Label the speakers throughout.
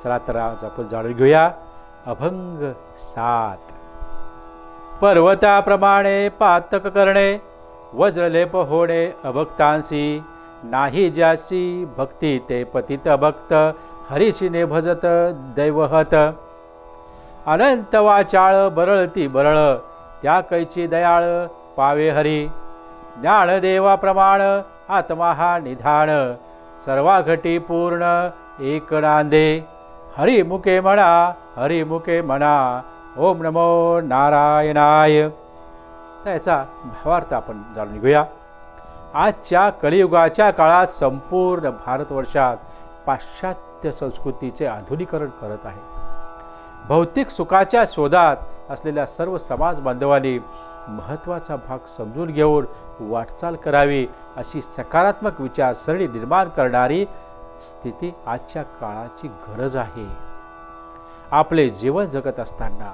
Speaker 1: चला तर आज आपण जाणून घेऊया अभंग 7. पर्वताप्रमाणे पातक करणे, वज्रलेप होणे अभक्तांसी, नाही ज्यासी भक्ती ते पतित भक्त, हरीशिने भजत दैवहत. अनंत वाचाळ बरळती बरळ, त्या कैची दयाळ पावे हरी. ज्ञानदेवा प्रमाण आत्मा हा निधान, सर्वाघटी पूर्ण एक नांदे. हरिमुखे म्हणा हरिमुखे म्हणा, ओम नमो नारायणाय. त्याचा भावार्थ आपण जाणून घेऊया. आजच्या कलियुगाच्या काळात संपूर्ण भारतवर्षात पाश्चात्य संस्कृतीचे आधुनिकीकरण करत आहे. भौतिक सुखाच्या शोधात असलेल्या सर्व समाज बांधवांनी महत्त्वाचा भाग समजून घेऊन वाटचाल करावी, अशी सकारात्मक विचारसरणी निर्माण करणारी स्थिती आजच्या काळाची गरज आहे. आपले जीवन जगत असताना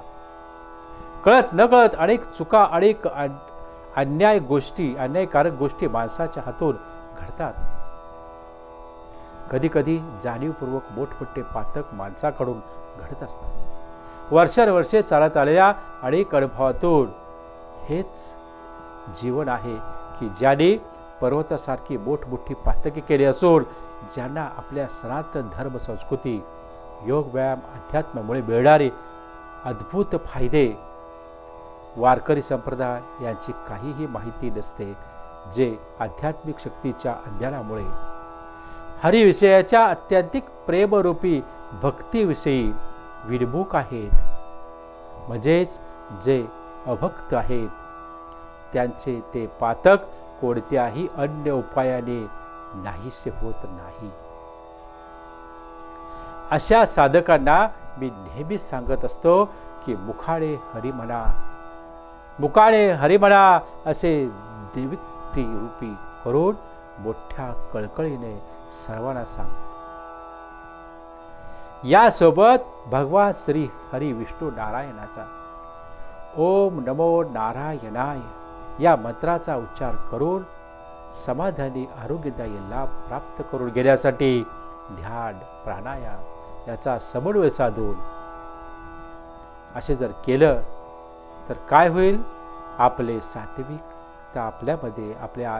Speaker 1: कळत नकळत अनेक चुका, अनेक अन्यायकारक गोष्टी माणसाच्या हातून घडतात. कधी कधी जाणीवपूर्वक मोठमोठे पातक माणसाकडून घडत असतात. वर्षानुवर्षे चालत आलेल्या अनेक अनुभवातून हेच जीवन आहे की ज्यांनी पर्वतासारखी मोठमोठी पातके केली असून ज्यांना आपल्या सनातन धर्म संस्कृती, योग व्यायाम, अध्यात्मामुळे मिळणारे अद्भुत फायदे वारकरी संप्रदाय यांची काहीही माहिती नसते, जे आध्यात्मिक शक्तीच्या अज्ञानामुळे हरिविषयाच्या अत्याधिक प्रेमरूपी भक्तीविषयी विनमुख आहेत. म्हणजेच जे अभक्त आहेत त्यांचे ते पातक कोणत्याही अन्य उपायाने नाहीसे होत नाही. अशा साधकांना मी नेहमीच सांगत असतो की मुखाने हरी म्हणा, मुखाने हरी म्हणा असे देवक्ती रूपी करून मोठ्या कळकळीने सर्वांना सांग. यासोबत भगवान श्री हरी विष्णू नारायणाचा ओम नमो नारायणाय या मंत्राचा उच्चार करून समाधानी आरोग्यदायी लाभ प्राप्त करून घेण्यासाठी ध्यान, प्राणायाम याचा समन्वय साधून असे जर केलं तर काय होईल, आपले सात्विकता आपल्यामध्ये, आपल्या